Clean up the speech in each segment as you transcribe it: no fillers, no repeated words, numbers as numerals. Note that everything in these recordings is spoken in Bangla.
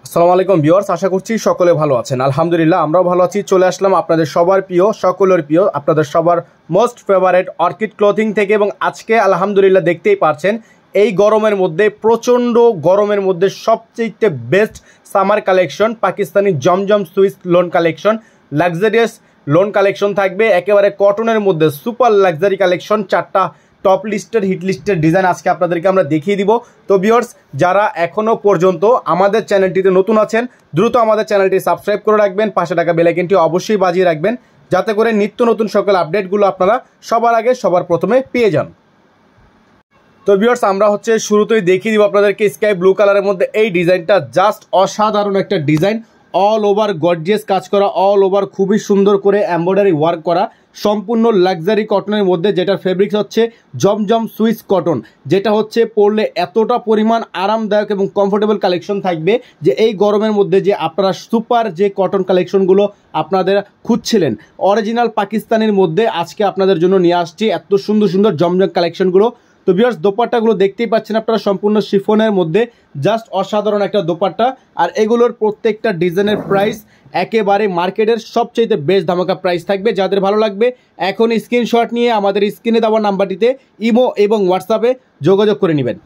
আসসালামু আলাইকুম ভিউয়ার্স, আশা করছি সকলে ভালো আছেন। আলহামদুলিল্লাহ আমরাও ভালো আছি। চলে আসলাম আপনাদের সবার প্রিয়, সকলের প্রিয়, আপনাদের সবার মোস্ট ফেভারিট অর্কিড ক্লথিং থেকে। এবং আজকে আলহামদুলিল্লাহ দেখতেই পারছেন এই গরমের মধ্যে, প্রচণ্ড গরমের মধ্যে সবচেয়ে best summer collection Pakistani Zamzam Swiss lawn collection, luxurious lawn collection থাকবে। একেবারে কটনের মধ্যে সুপার লাক্সারি কালেকশন, 4টা টপ লিস্টের হিট লিস্টের ডিজাইন আজকে আপনাদেরকে আমরা দেখিয়ে দিব। তো ভিউয়ার্স, যারা এখনও পর্যন্ত আমাদের চ্যানেলটিতে নতুন আছেন দ্রুত আমাদের চ্যানেলটি সাবস্ক্রাইব করে রাখবেন, পাশে থাকা বেল আইকনটি অবশ্যই বাজিয়ে রাখবেন, যাতে করে নিত্য নতুন সকল আপডেটগুলো আপনারা সবার আগে সবার প্রথমে পেয়ে যান। তো ভিউয়ার্স, আমরা শুরুতেই দেখিয়ে দিব আপনাদেরকে স্কাই ব্লু কালারের মধ্যে এই ডিজাইনটা। জাস্ট অসাধারণ একটা ডিজাইন, অল ওভার গর্জিয়াস কাজ করা, অল ওভার খুবই সুন্দর করে এমব্রয়ডারি ওয়ার্ক করা, সম্পূর্ণ লাক্সারি কটনের মধ্যে, যেটার ফেব্রিক্স হচ্ছে জমজম সুইস কটন, যেটা পরলে এতটা পরিমাণ আরামদায়ক এবং কমফোর্টেবল কালেকশন থাকবে যে এই গরমের মধ্যে যে আপনারা সুপার যে কটন কালেকশনগুলো আপনাদের খুঁজছিলেন অরিজিনাল পাকিস্তানের মধ্যে, আজকে আপনাদের জন্য নিয়ে আসছি এত সুন্দর সুন্দর জমজম কালেকশনগুলো। তো ভিউয়ার্স, দোপাট্টাগুলো দেখতেই পাচ্ছেন আপনারা, সম্পূর্ণ শিফনের মধ্যে, জাস্ট অসাধারণ একটা দোপাট্টা। আর এগুলোর প্রত্যেকটা ডিজাইনের প্রাইস একেবারে মার্কেটের সবচেয়ে বেস্ট ধামাকা প্রাইস থাকবে। যাদের ভালো লাগবে এখন স্ক্রিনশট নিয়ে আমাদের স্ক্রিনে দেওয়া নাম্বারটিতে ইমো এবং হোয়াটসঅ্যাপে যোগাযোগ করে নেবেন।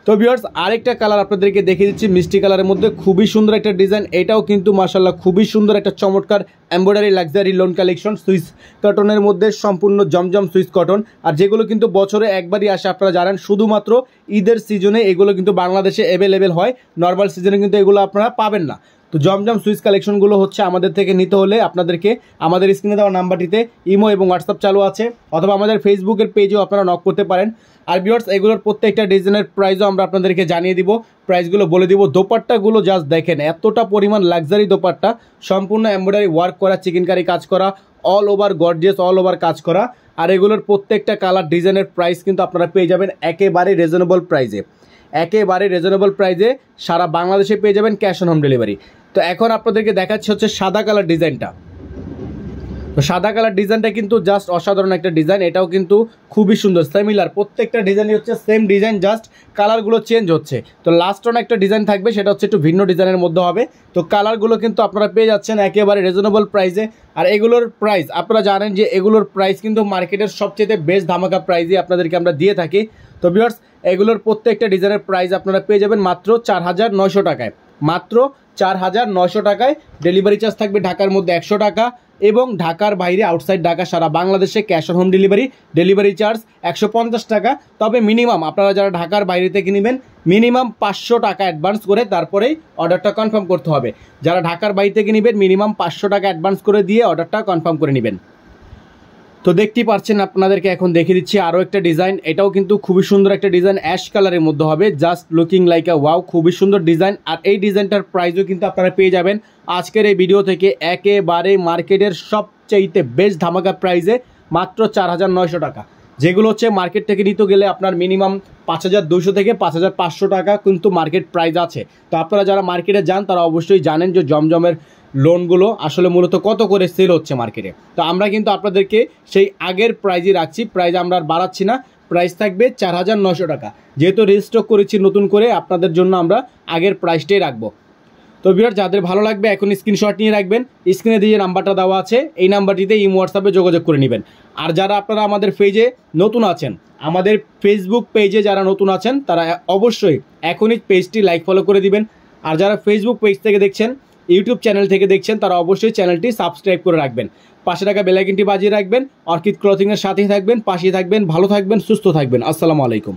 তো ভিউয়ার্স, আরেকটা কালার আপনাদেরকে দেখিয়ে দিচ্ছি, মিষ্টি কালারের মধ্যে খুবই সুন্দর একটা ডিজাইন। এটাও কিন্তু মাশাআল্লাহ খুবই সুন্দর একটা চমৎকার embroidery luxury loan collection, Swiss কটনের মধ্যে, সম্পূর্ণ জমজম সুইস কটন। আর যেগুলো কিন্তু বছরে একবারই আসে, আপনারা জানেন, শুধুমাত্র ঈদের সিজনে এগুলো কিন্তু বাংলাদেশে অ্যাভেলেবেল হয়, নর্মাল সিজনে কিন্তু এগুলো আপনারা পাবেন না। তো জমজম সুইস কালেকশনগুলো আমাদের থেকে নিতে হলে আপনাদেরকে আমাদের স্ক্রিনে দেওয়া নাম্বারটিতে ইমো এবং হোয়াটসঅ্যাপ চালু আছে, অথবা আমাদের ফেসবুকের পেজেও আপনারা নক করতে পারেন। আর ভিউয়ার্স, এগুলোর প্রত্যেকটা ডিজাইনের প্রাইসও আমরা আপনাদেরকে জানিয়ে দিব, প্রাইসগুলো বলে দিব। দোপাট্টাগুলো জাস্ট দেখেন, এতটা পরিমাণ লাক্সারি দোপাট্টা, সম্পূর্ণ এমব্রয়ডারি ওয়ার্ক করা, চিকেনকারি কাজ করা, all over gorgeous, all over কাজ করা। আর এগুলোর প্রত্যেকটা কালার ডিজাইনের প্রাইস কিন্তু আপনারা পেয়ে যাবেন একেবারে রিজনেবল প্রাইসে, একেবারে রিজনেবল প্রাইসে সারা বাংলাদেশে পেয়ে যাবেন, ক্যাশ অন হোম ডেলিভারি। তো এখন আপনাদেরকে দেখাচ্ছি সাদা কালার ডিজাইনটা। তো সাদা কালার ডিজাইনটা কিন্তু জাস্ট অসাধারণ একটা ডিজাইন, এটাও কিন্তু খুবই সুন্দর, সিমিলার, প্রত্যেকটা ডিজাইনই সেম ডিজাইন, জাস্ট কালারগুলো চেঞ্জ হচ্ছে। তো লাস্ট অন একটা ডিজাইন থাকবে, সেটা একটু ভিন্ন ডিজাইনের মধ্যে হবে। তো কালারগুলো কিন্তু আপনারা পেয়ে যাচ্ছেন একেবারে রিজনেবল প্রাইসে। আর এগুলোর প্রাইস আপনারা জানেন যে এগুলোর প্রাইস কিন্তু মার্কেটের সবচেয়ে বেস্ট ধামাকা প্রাইসে আপনাদেরকে আমরা দিয়ে থাকি। তো ভিউয়ার্স, এগুলোর প্রত্যেকটা ডিজাইনের প্রাইস আপনারা পেয়ে যাবেন মাত্র 4,900 টাকায়, মাত্র 4,900 টাকায়। ডেলিভারি চার্জ থাকবে ঢাকার মধ্যে 100 টাকা, এবং ঢাকার বাইরে আউটসাইড ঢাকা সারা বাংলাদেশে cash on home delivery, delivery charge 150 টাকা। তবে মিনিমাম আপনারা যারা ঢাকার বাইরে থেকে নেবেন মিনিমাম 500 টাকা অ্যাডভান্স করে তারপরেই অর্ডারটা কনফার্ম করতে হবে। যারা ঢাকার বাইরে থেকে নেবেন মিনিমাম 500 টাকা অ্যাডভান্স করে দিয়ে অর্ডারটা কনফার্ম করে নেবেন। তো দেখতেই পাচ্ছেন, আপনাদেরকে এখন দেখিয়ে দিচ্ছি আরও একটা ডিজাইন। এটাও কিন্তু খুবই সুন্দর একটা ডিজাইন, অ্যাশ কালারের মধ্যে হবে, জাস্ট লুকিং লাইক আ ওয়াও, খুবই সুন্দর ডিজাইন। আর এই ডিজাইনটার প্রাইসও কিন্তু আপনারা পেয়ে যাবেন আজকের এই ভিডিও থেকে একেবারে মার্কেটের সবচাইতে বেস্ট ধামাকা প্রাইসে, মাত্র 4,900 টাকা। যেগুলো মার্কেট থেকে নিতে গেলে আপনার মিনিমাম 5,200 থেকে 5,500 টাকা কিন্তু মার্কেট প্রাইস আছে। তো আপনারা যারা মার্কেটে যান তারা অবশ্যই জানেন যে জমজমের লোনগুলো আসলে মূলত কত করে সেল হচ্ছে মার্কেটে। তো আমরা কিন্তু আপনাদেরকে সেই আগের প্রাইজই রাখছি, প্রাইস আমরা আর বাড়াচ্ছি না, প্রাইস থাকবে 4,900 টাকা। যেহেতু রিস্টক করেছি নতুন করে, আপনাদের জন্য আমরা আগের প্রাইসটাই রাখবো। তো ভিউয়ার, যাদের ভালো লাগবে এখন স্ক্রিনশট নিয়ে রাখবেন, স্ক্রিনে দিয়ে নাম্বারটা দেওয়া আছে, এই নাম্বারটিতে ইমো হোয়াটসঅ্যাপে যোগাযোগ করে নেবেন। আর যারা আপনারা আমাদের পেজে নতুন আছেন, আমাদের ফেসবুক পেজে যারা নতুন আছেন তারা অবশ্যই এখনই পেজটি লাইক ফলো করে দিবেন। আর যারা ফেসবুক পেজ থেকে দেখছেন, ইউটিউব চ্যানেল থেকে দেখছেন, তারা অবশ্যই চ্যানেলটি সাবস্ক্রাইব করে রাখবেন, পাশে থাকা বেল আইকনটি বাজিয়ে রাখবেন। অর্কিড ক্লথিংয়ের সাথেই থাকবেন, পাশেই থাকবেন, ভালো থাকবেন, সুস্থ থাকবেন। আসসালামু আলাইকুম।